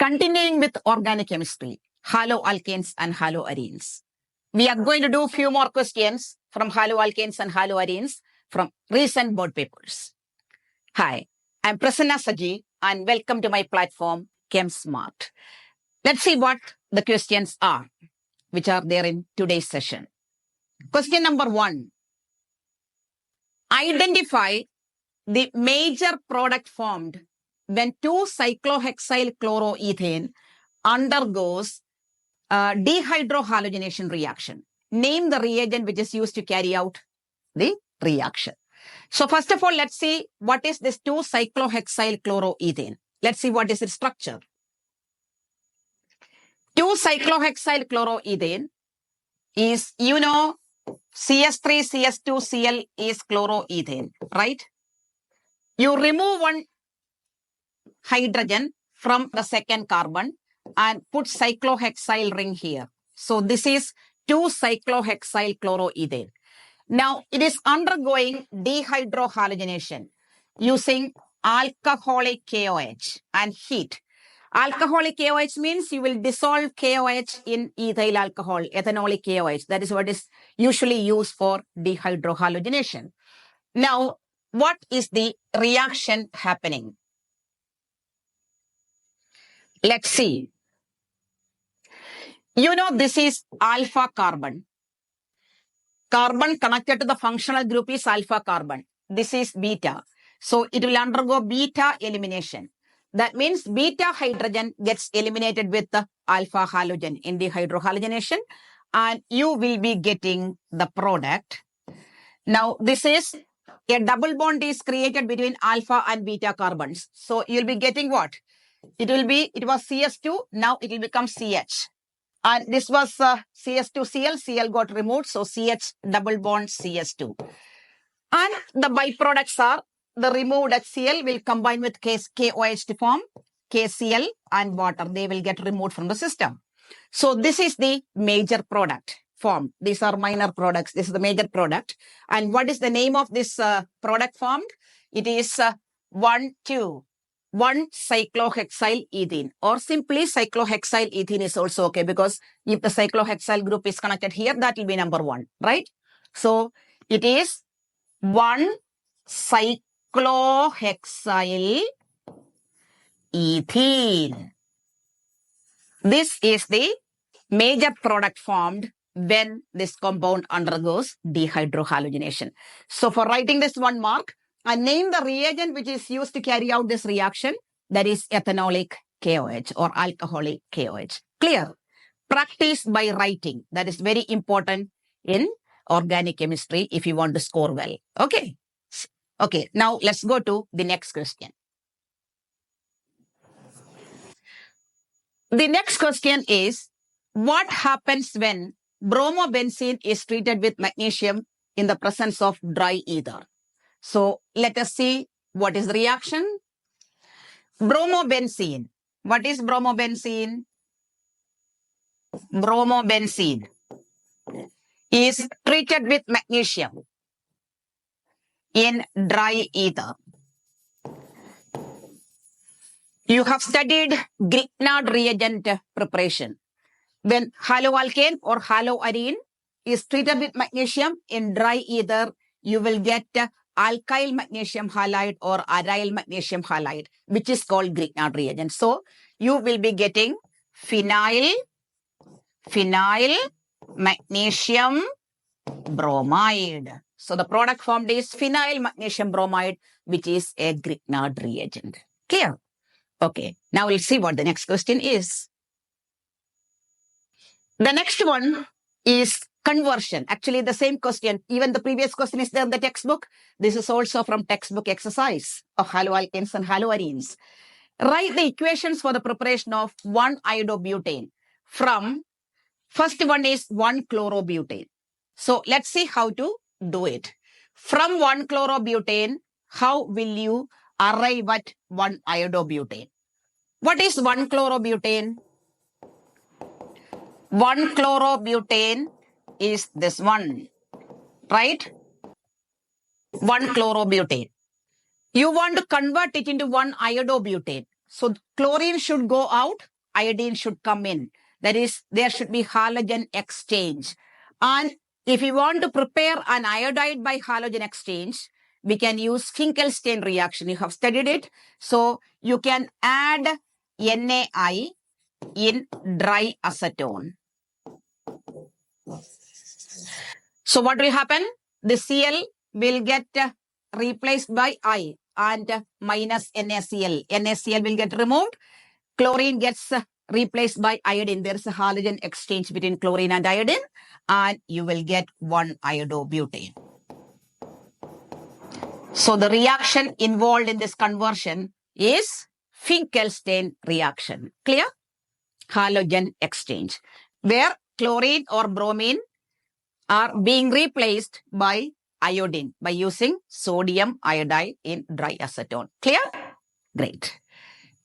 Continuing with organic chemistry, haloalkanes and haloarenes. We are going to do a few more questions from haloalkanes and haloarenes from recent board papers. Hi, I'm Prasanna and welcome to my platform, ChemsMart. Let's see what the questions are, which are there in today's session. Question number 1. Identify the major product formed when 2-cyclohexyl-chloroethane undergoes dehydrohalogenation reaction. Name the reagent which is used to carry out the reaction. So first of all, let's see what is this 2-cyclohexyl-chloroethane. Let's see what is its structure. 2-cyclohexyl-chloroethane is, CS3CS2Cl is chloroethane, right? You remove one hydrogen from the second carbon and put cyclohexyl ring here. So this is 2-cyclohexyl-chloroethane. Now it is undergoing dehydrohalogenation using alcoholic KOH and heat. Alcoholic KOH means you will dissolve KOH in ethyl alcohol, ethanolic KOH. That is what is usually used for dehydrohalogenation. Now, what is the reaction happening? Let's see. This is alpha carbon. Carbon connected to the functional group is alpha carbon. This is beta. So it will undergo beta elimination. That means beta hydrogen gets eliminated with the alpha halogen in dehydrohalogenation, and you will be getting the product. Now, this is a double bond is created between alpha and beta carbons. So you'll be getting what? It was CS2, now it will become CH. And this was CS2Cl, Cl got removed, so CH double bond CS2. And the byproducts are the removed HCl will combine with KOH to form KCl and water. They will get removed from the system. So this is the major product formed. These are minor products. This is the major product. And what is the name of this product formed? It is 1,2,1-cyclohexyl-ethene, or simply cyclohexyl-ethene is also okay, because if the cyclohexyl group is connected here, that will be number 1, right? So it is 1-cyclohexyl-ethene. This is the major product formed when this compound undergoes dehydrohalogenation. So for writing this 1 mark, I name the reagent which is used to carry out this reaction, that is ethanolic KOH or alcoholic KOH. Clear? Practice by writing. That is very important in organic chemistry if you want to score well. Okay. Okay, now let's go to the next question. The next question is, what happens when bromobenzene is treated with magnesium in the presence of dry ether? So let us see what is the reaction. Bromobenzene. What is bromobenzene? Bromobenzene is treated with magnesium in dry ether. You have studied Grignard reagent preparation. When haloalkane or haloarene is treated with magnesium in dry ether, you will get alkyl magnesium halide or aryl magnesium halide, which is called Grignard reagent. So you will be getting phenyl magnesium bromide. So the product formed is phenyl magnesium bromide, which is a Grignard reagent. Clear? Okay, now we'll see what the next question is. The next one is conversion. Actually, the same question. Even the previous question is there in the textbook. This is also from textbook exercise of haloalkanes and haloarenes. Write the equations for the preparation of 1-iodobutane from, first one is 1-chlorobutane. So let's see how to do it. From 1-chlorobutane, how will you arrive at 1-iodobutane? What is 1-chlorobutane? 1-chlorobutane is this one, right? 1-chlorobutane. You want to convert it into 1-iodobutane. So chlorine should go out iodine should come in. That is, there should be halogen exchange. And if you want to prepare an iodide by halogen exchange, we can use Finkelstein reaction. You have studied it. So you can add NaI in dry acetone. So what will happen? The Cl will get replaced by I and minus NaCl. NaCl will get removed. Chlorine gets replaced by iodine. There is a halogen exchange between chlorine and iodine, and you will get 1-iodobutane. So the reaction involved in this conversion is Finkelstein reaction. Clear? Halogen exchange, where chlorine or bromine are being replaced by iodine by using sodium iodide in dry acetone. Clear? Great.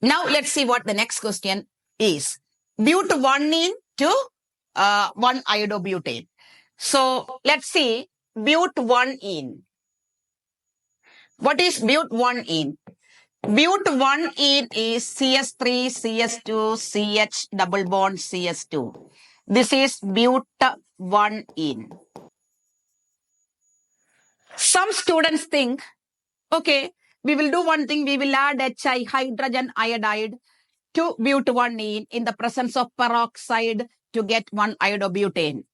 Now let's see what the next question is. But-1-ene to 1-iodobutane. So let's see but-1-ene. What is but-1-ene? But-1-ene is CS3, CS2, CH double bond CS2. This is but-1-ene. Some students think, okay, we will do one thing. We will add HI, hydrogen iodide, to but-1-ene in the presence of peroxide to get 1-iodobutane.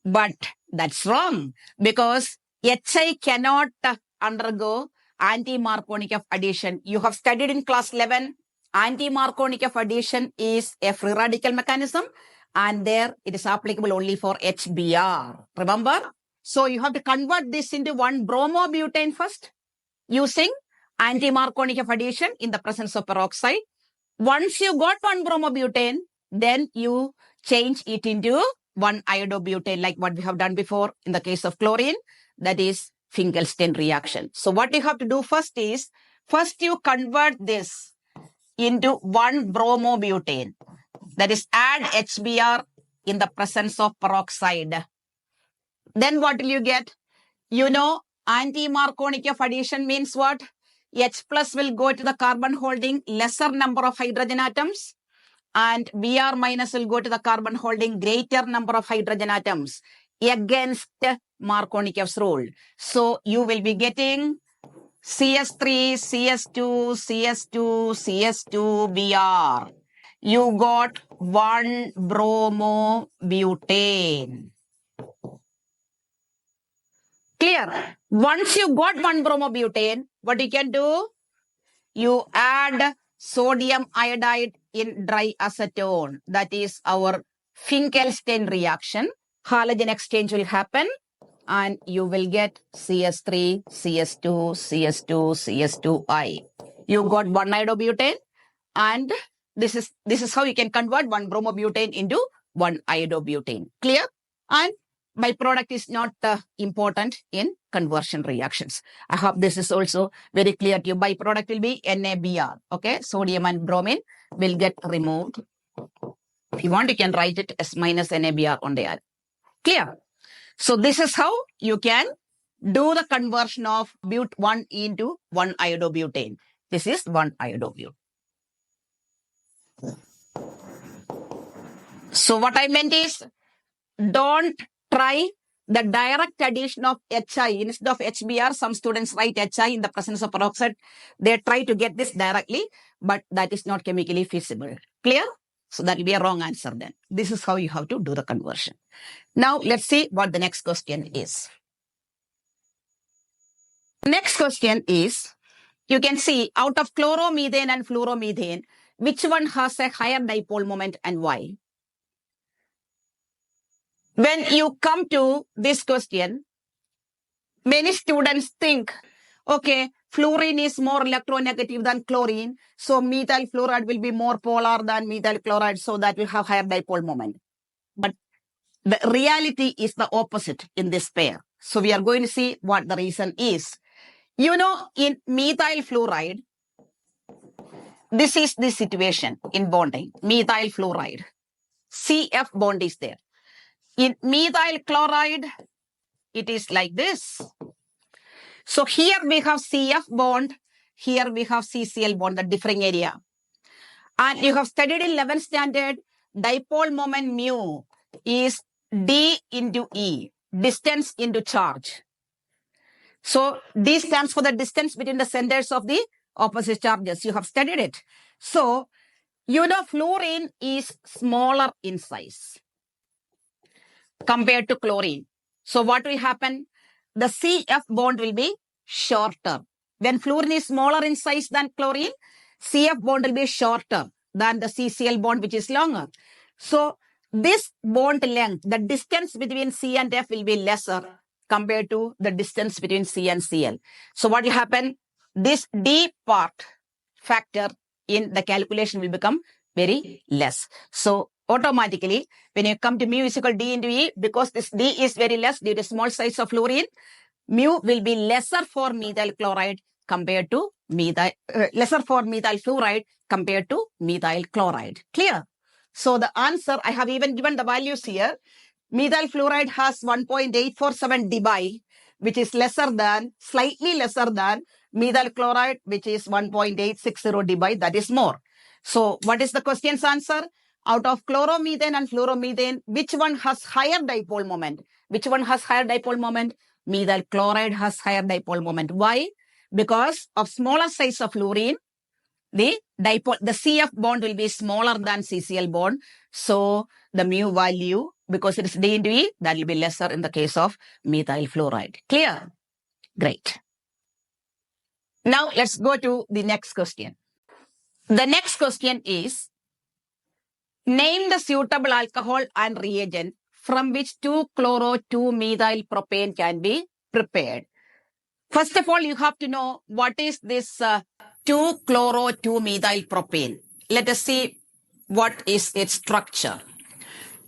But that's wrong, because HI cannot undergo anti-Markovnikov addition. You have studied in class 11, anti-Markovnikov addition is a free radical mechanism, and there it is applicable only for HBr. Remember? So you have to convert this into 1-bromobutane first, using anti-Markovnikov addition in the presence of peroxide. Once you got 1-bromobutane, then you change it into 1-iodobutane, like what we have done before in the case of chlorine. That is Finkelstein reaction. So what you have to do first is, first you convert this into 1-bromobutane. That is, add HBr in the presence of peroxide. Then what will you get? You know, anti-Markovnikov addition means what? H plus will go to the carbon holding lesser number of hydrogen atoms, and Br minus will go to the carbon holding greater number of hydrogen atoms against Markovnikov's rule. So you will be getting CS3, CS2, CS2, CS2, Br. You got 1-bromobutane. Clear? Once you got 1-bromobutane, what you can do? You add sodium iodide in dry acetone. That is our Finkelstein reaction. Halogen exchange will happen, and you will get CS3, CS2, CS2, CS2I. You got 1-iodobutane, and this is how you can convert 1-bromobutane into 1-iodobutane. Clear? And byproduct is not important in conversion reactions. I hope this is also very clear to you. Byproduct will be NaBr. Okay, sodium and bromine will get removed. If you want, you can write it as minus NaBr on the other. Clear? So this is how you can do the conversion of but-1 into 1-iodobutane. This is 1-iodobutane. So what I meant is, don't try the direct addition of HI. Instead of HBr, some students write HI in the presence of peroxide. They try to get this directly, but that is not chemically feasible. Clear? So that will be a wrong answer then. This is how you have to do the conversion. Now let's see what the next question is. Next question is, you can see out of chloromethane and fluoromethane, which one has a higher dipole moment and why? When you come to this question, many students think, okay, fluorine is more electronegative than chlorine, so methyl fluoride will be more polar than methyl chloride, so that will have higher dipole moment. But the reality is the opposite in this pair. So we are going to see what the reason is. You know, in methyl fluoride, this is the situation in bonding. Methyl fluoride, CF bond is there. In methyl chloride, it is like this. So here we have CF bond, here we have CCl bond, the differing area. And you have studied in 11th standard, dipole moment mu is d into E, distance into charge. So D stands for the distance between the centers of the opposite charges. You have studied it. So you know fluorine is smaller in size compared to chlorine. So what will happen? The CF bond will be shorter. When fluorine is smaller in size than chlorine, CF bond will be shorter than the CCl bond, which is longer. So this bond length, the distance between C and F will be lesser compared to the distance between C and Cl. So what will happen? This D part factor in the calculation will become very less. So automatically, when you come to mu is equal D into E, because this D is very less due to small size of fluorine, mu will be lesser for methyl chloride compared to lesser for methyl fluoride compared to methyl chloride. Clear? So the answer, I have even given the values here. Methyl fluoride has 1.847 dBi, which is slightly lesser than methyl chloride, which is 1.860 dBi. That is more. So what is the question's answer? Out of chloromethane and fluoromethane, which one has higher dipole moment? Which one has higher dipole moment? Methyl chloride has higher dipole moment. Why? Because of smaller size of fluorine, the CF bond will be smaller than CCl bond. So the mu value, because it is D into E, that will be lesser in the case of methyl fluoride. Clear? Great. Now let's go to the next question. The next question is, name the suitable alcohol and reagent from which 2-chloro-2-methyl propane can be prepared. First of all, you have to know what is this 2-chloro-2-methyl propane. Let us see what is its structure.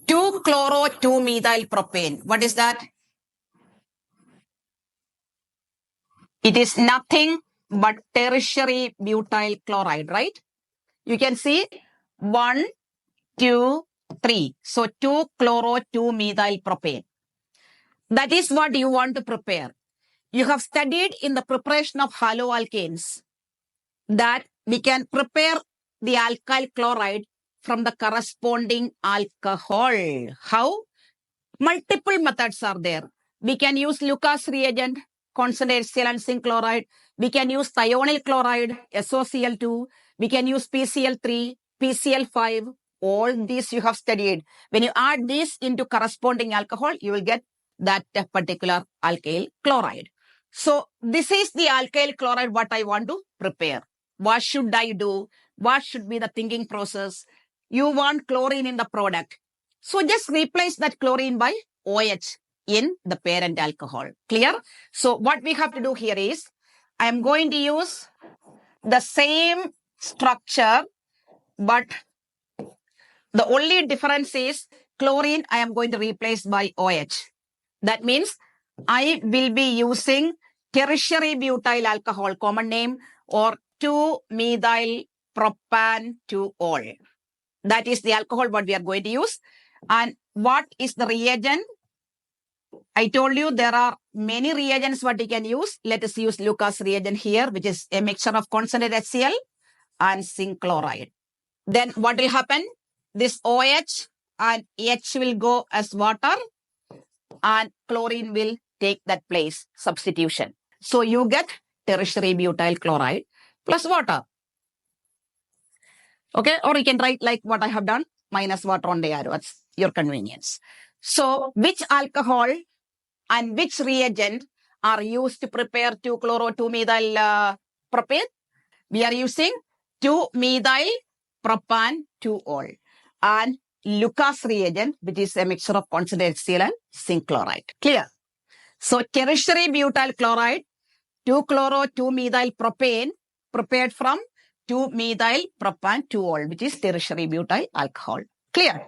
2-chloro-2-methyl propane. What is that? It is nothing but tertiary butyl chloride, right? You can see 1, 2, 3. So 2-chloro-2-methyl propane. That is what you want to prepare. You have studied in the preparation of haloalkanes that we can prepare the alkyl chloride from the corresponding alcohol. How? Multiple methods are there. We can use Lucas reagent, concentrated HCl and zinc chloride. We can use thionyl chloride, SOCl2. We can use PCl3, PCl5. All these you have studied. When you add this into corresponding alcohol, you will get that particular alkyl chloride. So this is the alkyl chloride what I want to prepare. What should I do? What should be the thinking process? You want chlorine in the product. So just replace that chlorine by OH in the parent alcohol. Clear? So what we have to do here is, I am going to use the same structure, but the only difference is chlorine I am going to replace by OH. That means I will be using tertiary butyl alcohol, common name, or 2-methyl propan-2-ol. That is the alcohol what we are going to use. And what is the reagent? I told you there are many reagents what we can use. Let us use Lucas reagent here, which is a mixture of concentrated HCl and zinc chloride. Then what will happen? This OH and H will go as water and chlorine will take that place, substitution. So you get tertiary butyl chloride plus water. Okay, or you can write like what I have done, minus water on the arrow. It's your convenience. So which alcohol and which reagent are used to prepare 2-chloro-2-methyl propane? We are using 2-methyl propan-2-ol and Lucas reagent, which is a mixture of concentrated HCl and zinc chloride. Clear? So tertiary butyl chloride, 2-chloro-2-methyl propane prepared from 2-methyl propan-2-ol, which is tertiary butyl alcohol. Clear?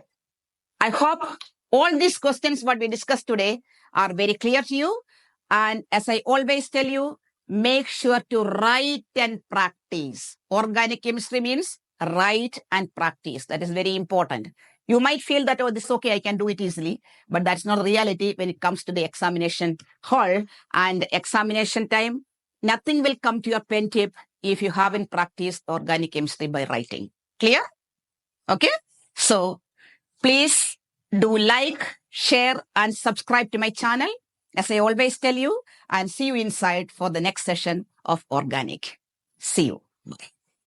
I hope all these questions what we discussed today are very clear to you. And as I always tell you, make sure to write and practice. Organic chemistry means write and practice. That is very important. You might feel that, oh, this is okay, I can do it easily. But that's not reality when it comes to the examination hall and examination time. Nothing will come to your pen tip if you haven't practiced organic chemistry by writing. Clear? Okay. So please do like, share and subscribe to my channel, as I always tell you, and see you inside for the next session of organic. See you. Bye.